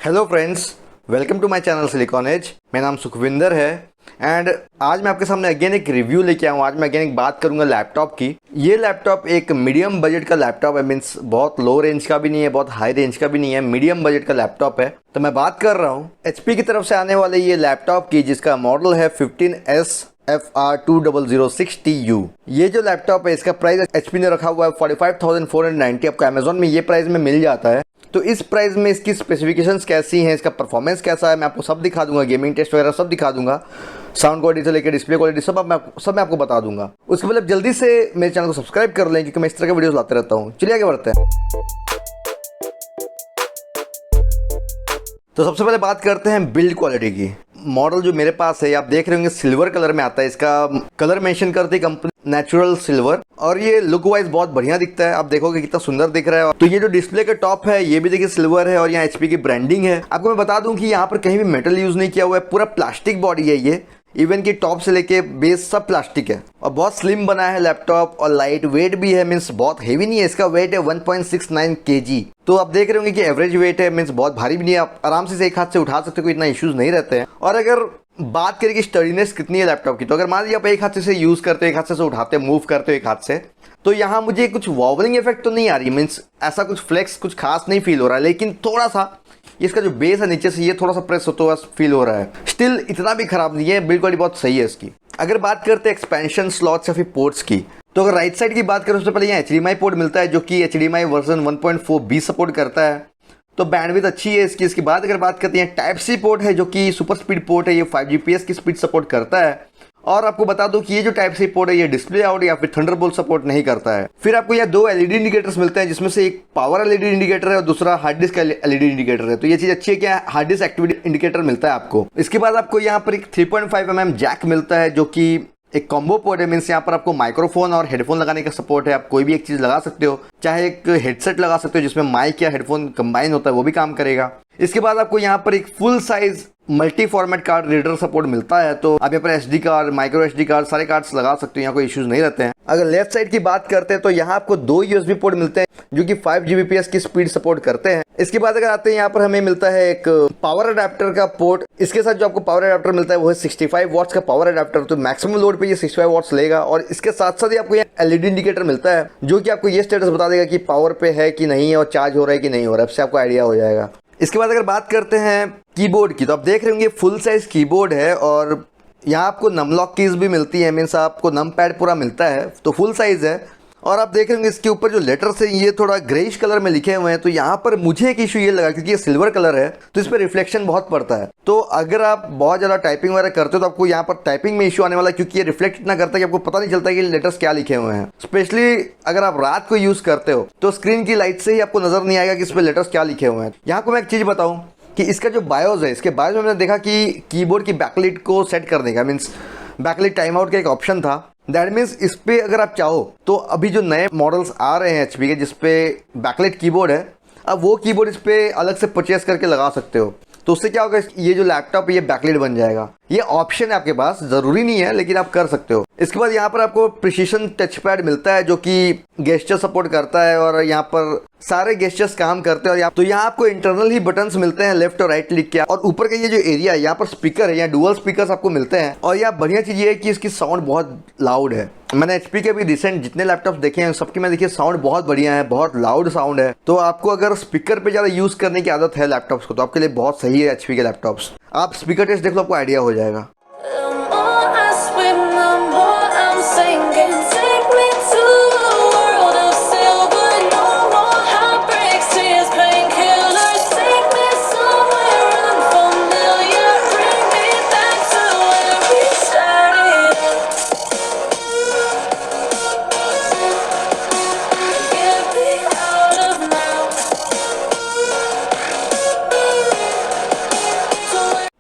Hello friends, welcome to my channel silicon age. मेरा नाम सुखविंदर है एंड आज मैं आपके सामने अगेन एक रिव्यू लेके आया हूँ। आज मैं अगेन एक बात करूंगा लैपटॉप की। ये लैपटॉप एक मीडियम बजट का लैपटॉप है, मीन्स बहुत लो रेंज का भी नहीं है, बहुत हाई रेंज का भी नहीं है, मीडियम बजट का लैपटॉप है। तो मैं बात कर रहा हूँ HP की तरफ से आने वाले ये लैपटॉप की, जिसका मॉडल है 15S FR20060U। ये जो लैपटॉप है इसका प्राइस HP ने रखा हुआ है 45,490। आपको अमेजोन में ये प्राइस में मिल जाता है। तो इस प्राइस में इसकी स्पेसिफिकेशंस कैसी हैं, इसका परफॉर्मेंस कैसा है, मैं आपको सब दिखा दूंगा। गेमिंग टेस्ट वगैरह सब दिखा दूंगा, साउंड क्वालिटी से लेकर डिस्प्ले क्वालिटी सब मैं आपको बता दूंगा। उसके बाद जल्दी से मेरे चैनल को सब्सक्राइब कर लें, क्योंकि मैं इस तरह के वीडियोस लाते रहता हूँ। चलिए आगे बढ़ते हैं। तो सबसे पहले बात करते हैं बिल्ड क्वालिटी की। मॉडल जो मेरे पास है आप देख रहे होंगे सिल्वर कलर में आता है। इसका कलर मेंशन करती है कंपनी नेचुरल सिल्वर, और ये लुक वाइज बहुत बढ़िया दिखता है। आप देखोगे कितना सुंदर दिख रहा है। तो ये जो डिस्प्ले का टॉप है ये भी देखिए सिल्वर है, और यहाँ HP की ब्रांडिंग है। आपको मैं बता दूं कि यहाँ पर कहीं भी मेटल यूज नहीं किया हुआ है, पूरा प्लास्टिक बॉडी है ये। इवन की टॉप से लेके बेस सब प्लास्टिक है, और बहुत स्लिम बना है लैपटॉप, और लाइट वेट भी है, मीन्स बहुत हेवी नहीं है। इसका वेट है 1.69 kg। तो आप देख रहे होंगे कि एवरेज वेट है, मीन्स बहुत भारी भी नहीं है। आप आराम से एक हाथ से उठा सकते हो, कोई इतना इश्यूज नहीं रहते हैं। और अगर बात करें कि स्टडीनेस कितनी है लैपटॉप की, तो अगर मान लीजिए आप एक हाथ से यूज करते हो, एक हाथ से उठाते हो, मूव करते हो एक हाथ से, तो यहाँ मुझे कुछ वॉबलिंग इफेक्ट तो नहीं आ रही, मीन्स ऐसा कुछ फ्लेक्स कुछ खास नहीं फील हो रहा है। लेकिन थोड़ा सा इसका जो बेस है नीचे से ये थोड़ा सा प्रेस होता हुआ फील हो रहा है। स्टिल इतना भी खराब नहीं है, बिल्ड क्वालिटी बहुत सही है इसकी। अगर बात करते हैं एक्सपेंशन स्लॉट्स या फिर पोर्ट्स की, तो अगर राइट साइड की बात करें उससे पहले यहाँ HDMI पोर्ट मिलता है, जो कि HDMI वर्जन 1.4B सपोर्ट करता है। तो बैंडविड्थ अच्छी है इसकी। इसके बाद अगर बात करते हैं टाइप C पोर्ट है, जो कि सुपर स्पीड पोर्ट है, ये 5 Gbps की स्पीड सपोर्ट करता है। और आपको बता दूं कि ये जो टाइप C पोर्ट है ये डिस्प्ले आउट या फिर थंडरबोल्ट सपोर्ट नहीं करता है। फिर आपको यहाँ दो LED इंडिकेटर्स मिलते हैं, जिसमें से एक पावर LED इंडिकेटर है और दूसरा हार्ड डिस्क LED इंडिकेटर है। तो ये चीज अच्छी है कि हार्ड डिस्क एक्टिविटी इंडिकेटर मिलता है आपको। इसके बाद आपको यहाँ पर एक 3.5 mm जैक मिलता है, जो कि एक कॉम्बो पोर्ट है। मीन्स यहाँ पर आपको माइक्रोफोन और हेडफोन लगाने का सपोर्ट है। आप कोई भी एक चीज लगा सकते हो, चाहे एक हेडसेट लगा सकते हो जिसमें माइक या हेडफोन कंबाइन होता है, वो भी काम करेगा। इसके बाद आपको यहाँ पर एक full size multi format card reader support मिलता है। तो आप यहाँ पर SD card, micro SD card, सारे कार्ड्स लगा सकते हो, यहाँ कोई इश्यूज नहीं रहते हैं। अगर लेफ्ट साइड की बात करते हैं तो यहाँ आपको दो USB पोर्ट मिलते हैं, जो कि 5 Gbps की स्पीड सपोर्ट करते हैं। इसके बाद अगर आते हैं यहाँ पर हमें मिलता है एक पावर अडेप्टर का पोर्ट। इसके साथ जो आपको पावर अडेप्टर मिलता है वो है 65 वॉट्स का पावर अडेप्टर। तो मैक्सिमम लोड पे ये 65 वॉट्स लेगा। और इसके साथ साथ ही आपको यहाँ LED इंडिकेटर मिलता है, जो कि आपको ये स्टेटस बता देगा कि पावर पे है कि नहीं है और चार्ज हो रहा है कि नहीं हो रहा है। इससे आपको आइडिया हो जाएगा। इसके बाद अगर बात करते हैं कीबोर्ड की, तो आप देख रहे होंगे फुल साइज कीबोर्ड है, और यहाँ आपको नम लॉक कीज भी मिलती है, मीन्स आपको नम पैड पूरा मिलता है। तो फुल साइज है। और आप देख रहे होंगे इसके ऊपर जो लेटर्स है ये थोड़ा ग्रेइश कलर में लिखे हुए हैं। तो यहाँ पर मुझे एक इशू ये लगा, क्योंकि ये सिल्वर कलर है तो इस पर रिफ्लेक्शन बहुत पड़ता है। तो अगर आप बहुत ज़्यादा टाइपिंग वगैरह करते हो तो आपको यहाँ पर टाइपिंग में इशू आने वाला है, क्योंकि ये रिफ्लेक्ट इतना करता है कि आपको पता नहीं चलता कि लेटर्स क्या लिखे हुए हैं। स्पेशली अगर आप रात को यूज़ करते हो तो स्क्रीन की लाइट से ही आपको नजर नहीं आएगा कि इस पर लेटर्स क्या लिखे हुए हैं। यहाँ को मैं एक चीज़ बताऊँ कि इसका जो बायोस है, इसके बायोस में मैंने देखा कि कीबोर्ड की बैकलाइट को सेट करने का, मीन्स बैकलाइट टाइम आउट का एक ऑप्शन था। दैट मीन्स इस पे अगर आप चाहो तो अभी जो नए मॉडल्स आ रहे हैं HP के जिसपे बैकलाइट कीबोर्ड है, अब वो कीबोर्ड इस पे अलग से परचेस करके लगा सकते हो। तो उससे क्या होगा, ये जो लैपटॉप है ये बैकलाइट बन जाएगा। ये ऑप्शन है आपके पास, जरूरी नहीं है लेकिन आप कर सकते हो। इसके बाद यहाँ पर आपको प्रिसीशन टच पैड मिलता है, जो कि गेस्चर सपोर्ट करता है, और यहाँ पर सारे गेस्चर्स काम करते हैं। और तो यहाँ आपको इंटरनल ही बटन्स मिलते हैं लेफ्ट और राइट क्लिक के। और ऊपर का ये जो एरिया है यहाँ पर स्पीकर है, यहाँ डुअल स्पीकर्स आपको मिलते हैं। और यहाँ बढ़िया चीज ये है कि इसकी साउंड बहुत लाउड है। मैंने HP के भी रिसेंट जितने लैपटॉप्स देखे हैं सबके में देखिए साउंड बहुत बढ़िया है, बहुत लाउड साउंड है। तो आपको अगर स्पीकर पे ज़्यादा यूज़ करने की आदत है लैपटॉप्स को, तो आपके लिए बहुत सही है HP के लैपटॉप्स। आप स्पीकर टेस्ट देख लो, आपको आइडिया हो जाएगा।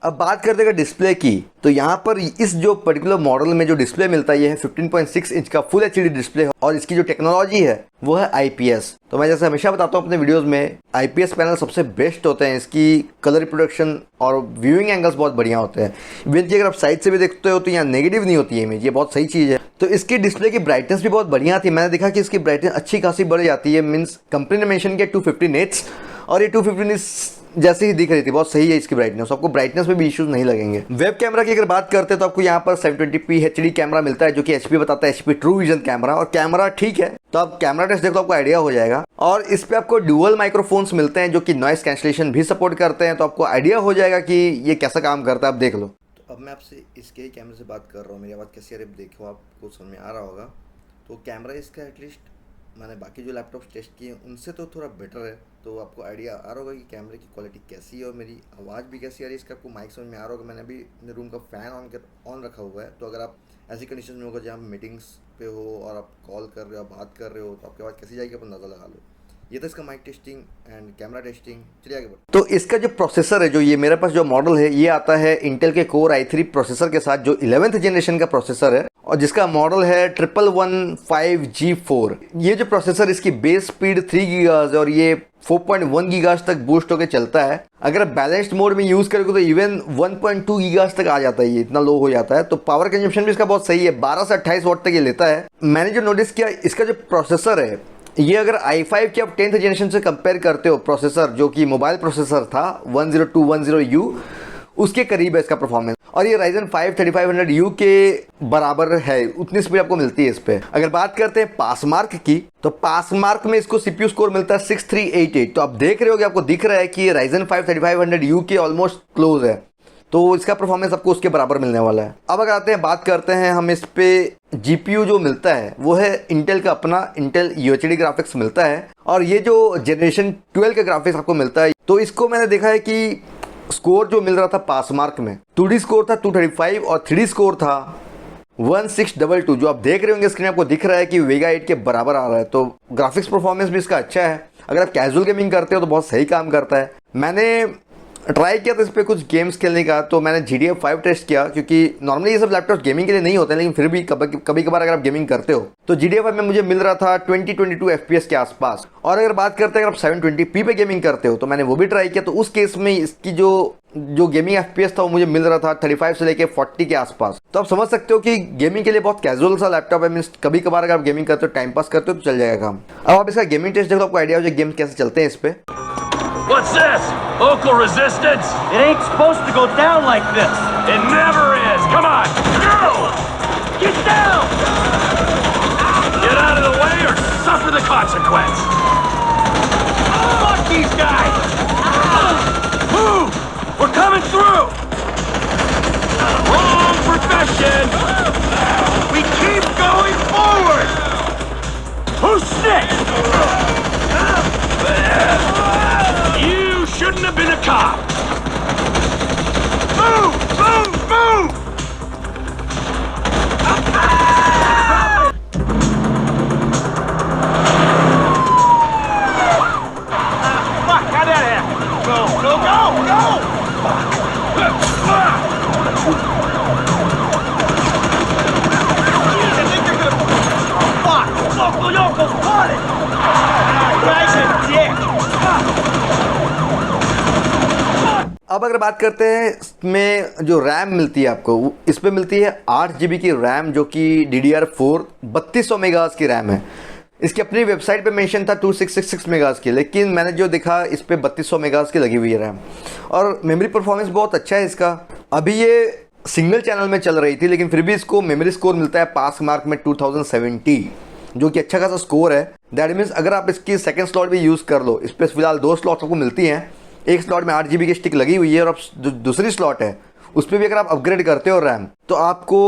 अब बात करते हैं डिस्प्ले की, तो यहाँ पर इस जो पर्टिकुलर मॉडल में जो डिस्प्ले मिलता है ये है 15.6 इंच का फुल HD डिस्प्ले है, और इसकी जो टेक्नोलॉजी है वो है IPS। तो मैं जैसे हमेशा बताता हूँ अपने वीडियोस में, IPS पैनल सबसे बेस्ट होते हैं। इसकी कलर रिप्रोडक्शन और व्यूइंग एंगल्स बहुत बढ़िया होते हैं। इवन कि अगर आप साइड से भी देखते हो तो यहाँ नेगेटिव नहीं होती है इमेज, ये बहुत सही चीज़ है। तो इसकी डिस्प्ले की ब्राइटनेस भी बहुत बढ़िया थी। मैंने देखा कि इसकी ब्राइटनेस अच्छी खासी बढ़ जाती है। मीन्स कंपनी ने मेंशन किया 250 निट्स, और ये 250 निट्स जैसे ही दिख रही थी, बहुत सही है इसकी ब्राइटनेस, आपको ब्राइटनेस में भी इश्यूज नहीं लगेंगे। वेब कैमरा की अगर बात करते हैं तो आपको यहाँ पर 720p HD कैमरा मिलता है, जो कि HP बताता है, HP ट्रू विजन कैमरा, और कैमरा ठीक है। तो आप कैमरा टेस्ट देखो, आपको आइडिया हो जाएगा। और इस पे आपको डुअल माइक्रोफोन्स मिलते हैं जो कि नॉइस कैंसलेशन भी सपोर्ट करते हैं, तो आपको आइडिया हो जाएगा कि ये कैसा काम करता है, आप देख लो। तो अब मैं आपसे इसके कैमरे से बात कर रहा हूँ, मेरी आवाज़ कैसी आ रही है देखो, आपको समझ में आ रहा होगा। तो कैमरा इसका एटलीस्ट मैंने बाकी जो लैपटॉप्स टेस्ट किए उनसे तो थोड़ा बेटर है, तो आपको आइडिया आ रहा होगा कि कैमरे की क्वालिटी कैसी है और मेरी आवाज़ भी कैसी आ रही है, इसका आपको माइक समझ में आ रहा होगा। मैंने अभी अपने रूम का फ़ैन ऑन रखा हुआ है, तो अगर आप ऐसी कंडीशन में होगा जहाँ मीटिंग्स पे हो और आप कॉल कर रहे हो, आप बात कर रहे हो, तो आपकी आवाज़ कैसी जाएगी, आप अंदाज़ा लगा लो। ये तो इसका mic testing and camera testing. चलिए आगे बढ़ते। तो इसका जो प्रोसेसर है, जो ये मेरे पास जो मॉडल है, ये आता है इंटेल के कोर i3 प्रोसेसर के साथ, जो 11th जनरेशन का प्रोसेसर है और जिसका मॉडल है 1115G4। ये जो प्रोसेसर, इसकी बेस स्पीड 3 गीगाहर्ट्ज़ और ये 4.1 गीगाहर्ट्ज़ तक बूस्ट होकर चलता है। अगर बैलेंस्ड मोड में यूज़ करोगे तो इवन 1.2 गीगाहर्ट्ज़ तक आ जाता है, ये इतना लो हो जाता है। तो पावर कंजम्पशन भी इसका बहुत सही है, 12 से 28 वाट तक ये लेता है। मैंने जो नोटिस किया, इसका जो प्रोसेसर है, ये अगर i5 के आप 10th जनरेशन से कंपेयर करते हो, प्रोसेसर जो कि मोबाइल प्रोसेसर था 10210U, उसके करीब है इसका परफॉर्मेंस। और ये Ryzen 5 3500U के बराबर है, उतनी स्पीड आपको मिलती है इस पे। अगर बात करते हैं पास मार्क की, तो पास मार्क में इसको CPU स्कोर मिलता है 6388। तो आप देख रहे हो कि आपको दिख रहा है कि ये Ryzen 5 3500U के ऑलमोस्ट क्लोज है, तो इसका परफॉर्मेंस आपको उसके बराबर मिलने वाला है। अब अगर आते हैं, बात करते हैं हम इस पे GPU जो मिलता है वो है इंटेल का अपना इंटेल UHD ग्राफिक्स मिलता है, और ये जो जनरेशन 12 का ग्राफिक्स आपको मिलता है। तो इसको मैंने देखा है कि स्कोर जो मिल रहा था पास मार्क में, 2D स्कोर था 235 और 3D स्कोर था 1622। जो आप देख रहे होंगे स्क्रीन, आपको दिख रहा है कि वेगा 8 के बराबर आ रहा है। तो ग्राफिक्स परफॉर्मेंस भी इसका अच्छा है। अगर आप कैजुअल गेमिंग करते हो तो बहुत सही काम करता है। मैंने ट्राई किया था इस पर कुछ गेम्स खेलने का, तो मैंने GTA 5 टेस्ट किया, क्योंकि नॉर्मली ये सब लैपटॉप गेमिंग के लिए नहीं होते हैं, लेकिन फिर भी कभी कभार अगर आप गेमिंग करते हो तो GTA 5 में मुझे मिल रहा था 20-22 FPS के आसपास। और अगर बात करते हैं अगर आप 720p पे गेमिंग करते हो, तो मैंने वो भी ट्राई किया, तो उस केस में इसकी जो गेमिंग FPS था वो मुझे मिल रहा था 35 से लेके 40 के आसपास। तो आप समझ सकते हो कि गेमिंग के लिए बहुत कैजुअल सा लैपटॉप है। मीन्स कभी कभार अगर आप गेमिंग करते हो, टाइम पास करते हो, तो चल जाएगा काम। अब आप इसका गेमिंग टेस्ट देखो, आपको आइडिया हो जाए गेम कैसे चलते हैं इस पे। What's this? Local resistance? It ain't supposed to go down like this. It never is. Come on, go! Get down! Get out of the way or suffer the consequence. Fuck these guys! Move! We're coming through. Wrong profession. We keep going forward! Who's next? You shouldn't have been a cop. Move! Move! Move! Fuck! How'd that happen? Go! Go! Go! Go! Jeez, I think they're gonna... Oh, fuck! Local Yoko's caught it! Guy's a dick! अब अगर बात करते हैं इसमें जो RAM मिलती है आपको, इस पे मिलती है 8 GB की रैम, जो कि DDR4 3200 मेगाहर्ट्ज़ की रैम है। इसकी अपनी वेबसाइट पे मेंशन था 2666 मेगाहर्ट्ज़ की, लेकिन मैंने जो देखा इस पे 3200 मेगाहर्ट्ज़ की लगी हुई है रैम। और मेमोरी परफॉर्मेंस बहुत अच्छा है इसका। अभी ये सिंगल चैनल में चल रही थी, लेकिन फिर भी इसको मेमोरी स्कोर मिलता है पास मार्क में 2070, जो कि अच्छा खासा स्कोर है। दैट मीन्स अगर आप इसकी सेकंड स्लॉट भी यूज़ कर लो, इस पर फिलहाल 2 स्लॉट्स आपको मिलती हैं। एक स्लॉट में 8 GB की स्टिक लगी हुई है, और अब दूसरी स्लॉट है उस पर भी अगर आप अपग्रेड करते हो रैम, तो आपको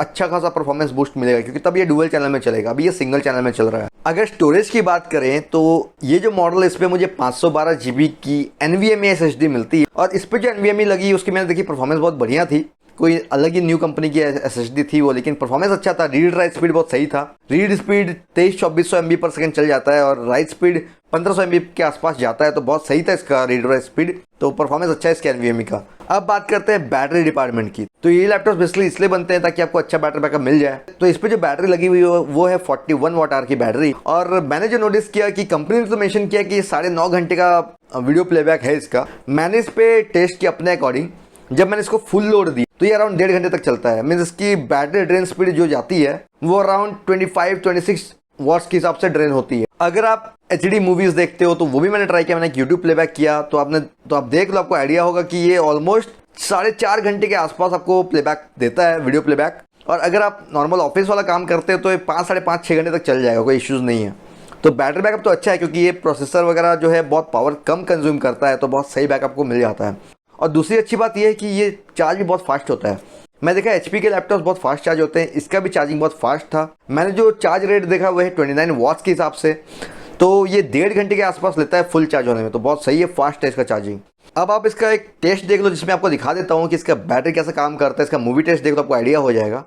अच्छा खासा परफॉर्मेंस बूस्ट मिलेगा, क्योंकि तब ये डुअल चैनल में चलेगा। अभी ये सिंगल चैनल में चल रहा है। अगर स्टोरेज की बात करें तो ये जो मॉडल है, इस पर मुझे 512 GB की NVMe SSD मिलती है, और इस पर जो NVMe लगी उसकी मैंने देखी परफॉर्मेंस बहुत बढ़िया थी। कोई अलग ही न्यू कंपनी की SSD थी वो, लेकिन परफॉर्मेंस अच्छा था। रीड राइट स्पीड बहुत सही था। रीड स्पीड 2300-2400 MB पर सेकंड चल जाता है, और राइट स्पीड 1500 MB के आसपास जाता है, तो बहुत सही था इसका रीड राइट स्पीड। तो परफॉर्मेंस अच्छा है इसके NVMe का। अब बात करते हैं बैटरी डिपार्टमेंट की। तो ये लैपटॉप बेसिकली इसलिए बनते हैं ताकि आपको अच्छा बैटरी बैकअप मिल जाए। तो इस पे जो बैटरी लगी हुई है वो है 41 Wh की बैटरी। और मैंने जो नोटिस किया कि कंपनी ने तो मेंशन किया कि 9.5 घंटे का वीडियो प्लेबैक है इसका। मैंने इस पे टेस्ट किया अपने अकॉर्डिंग। जब मैंने इसको फुल लोड दी तो ये अराउंड 1.5 घंटे तक चलता है। मीन्स इसकी बैटरी ड्रेन स्पीड जो जाती है वो अराउंड 25-26 वॉट्स के हिसाब से ड्रेन होती है। अगर आप HD मूवीज़ देखते हो तो वो भी मैंने ट्राई किया, मैंने एक YouTube प्लेबैक किया, तो आप देख लो, आपको आइडिया होगा कि ये ऑलमोस्ट 4.5 घंटे के आसपास आपको प्लेबैक देता है, वीडियो प्लेबैक। और अगर आप नॉर्मल ऑफिस वाला काम करते हो तो ये 5, 5.5, 6 घंटे तक चल जाएगा, कोई इश्यूज़ नहीं है। तो बैटरी बैकअप तो अच्छा है क्योंकि ये प्रोसेसर वगैरह जो है बहुत पावर कम कंज्यूम करता है, तो बहुत सही बैकअप को मिल जाता है। और दूसरी अच्छी बात यह है कि ये चार्ज भी बहुत फास्ट होता है। मैं देखा HP के लैपटॉप्स बहुत फास्ट चार्ज होते हैं, इसका भी चार्जिंग बहुत फास्ट था। मैंने जो चार्ज रेट देखा वह है 29 वॉट्स के हिसाब से, तो ये 1.5 घंटे के आसपास लेता है फुल चार्ज होने में, तो बहुत सही है, फास्ट है इसका चार्जिंग। अब आप इसका एक टेस्ट देख लो जिसमें आपको दिखा देता हूँ कि इसका बैटरी कैसे काम करता है। इसका मूवी टेस्ट देख लो, आपको आइडिया हो जाएगा।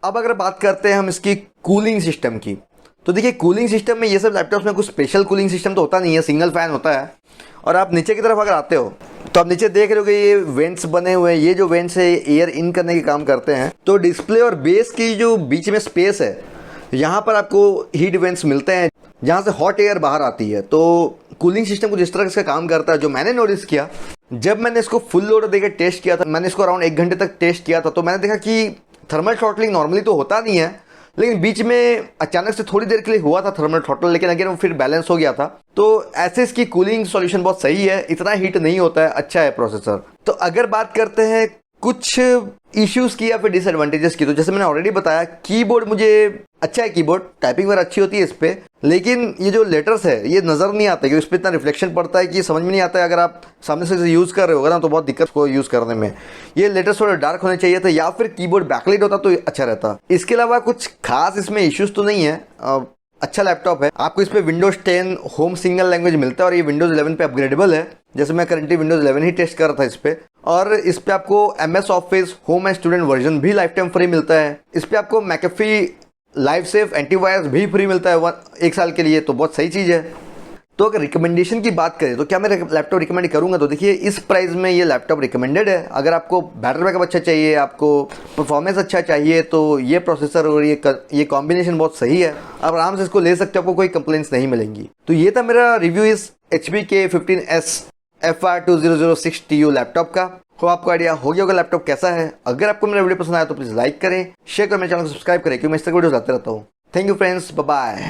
अब अगर बात करते हैं हम इसकी कूलिंग सिस्टम की, तो देखिए कूलिंग सिस्टम में ये सब लैपटॉप्स में कुछ स्पेशल कूलिंग सिस्टम तो होता नहीं है, सिंगल फैन होता है। और आप नीचे की तरफ अगर आते हो तो आप नीचे देख रहे हो कि ये वेंट्स बने हुए हैं, ये जो वेंट्स है एयर इन करने के काम करते हैं। तो डिस्प्ले और बेस की जो बीच में स्पेस है, यहाँ पर आपको हीट वेंट्स मिलते हैं जहाँ से हॉट एयर बाहर आती है। तो कूलिंग सिस्टम कुछ इस तरह इसका काम करता है। जो मैंने नोटिस किया जब मैंने इसको फुल लोड देकर टेस्ट किया था, मैंने इसको अराउंड 1 घंटे तक टेस्ट किया था, तो मैंने देखा कि थर्मल थ्रॉटलिंग नॉर्मली तो होता नहीं है, लेकिन बीच में अचानक से थोड़ी देर के लिए हुआ था थर्मल थ्रॉटल, लेकिन अगेन वो फिर बैलेंस हो गया था। तो ऐसे इसकी कूलिंग सॉल्यूशन बहुत सही है, इतना हीट नहीं होता है, अच्छा है प्रोसेसर। तो अगर बात करते हैं कुछ इश्यूज़ की या फिर डिसएडवांटेजेस की, तो जैसे मैंने ऑलरेडी बताया, कीबोर्ड मुझे अच्छा है, कीबोर्ड टाइपिंग वगैरह अच्छी होती है इस पर, लेकिन ये जो लेटर्स है ये नज़र नहीं आते क्योंकि इस पर इतना रिफ्लेक्शन पड़ता है कि समझ में नहीं आता है। अगर आप सामने से यूज़ कर रहे होगा ना तो बहुत दिक्कत को यूज़ करने में। ये लेटर्स थोड़े डार्क होने चाहिए थे या फिर कीबोर्ड बैकलाइट होता तो अच्छा रहता। इसके अलावा कुछ खास इसमें इश्यूज़ तो नहीं है, अच्छा लैपटॉप है। आपको इस पर विंडोज 10 होम सिंगल लैंग्वेज मिलता है और ये विंडोज 11 पे अपग्रेडेबल है, जैसे मैं करंटली विंडोज 11 ही टेस्ट कर रहा था इस पे। और इस पे आपको MS office home and student version भी लाइफ टाइम फ्री मिलता है। इस पे आपको मैकेफी लाइव सेफ एंटीवायरस भी फ्री मिलता है 1 साल के लिए, तो बहुत सही चीज़ है। तो अगर रिकमेंडेशन की बात करें तो क्या मैं लैपटॉप रिकमेंड करूंगा, तो देखिए इस प्राइस में ये लैपटॉप रिकमेंडेड है। अगर आपको बैटरी बैकअप अच्छा चाहिए, आपको परफॉर्मेंस अच्छा चाहिए, तो ये प्रोसेसर और ये कॉम्बिनेशन बहुत सही है। आप आराम से इसको ले सकते हो, आपको कोई कंप्लेंट्स नहीं मिलेंगी। तो ये था मेरा रिव्यू इस HP के 15S FR2006 TU लैपटॉप का। हो आपको आइडिया हो गया होगा लैपटॉप कैसा है। अगर आपको मेरा वीडियो पसंद आया तो प्लीज़ लाइक करें, शेयर करें, मेरे चैनल को सब्सक्राइब करें क्योंकि मैं इस तरह वीडियो लाते रहता हूँ। Thank you friends, bye bye.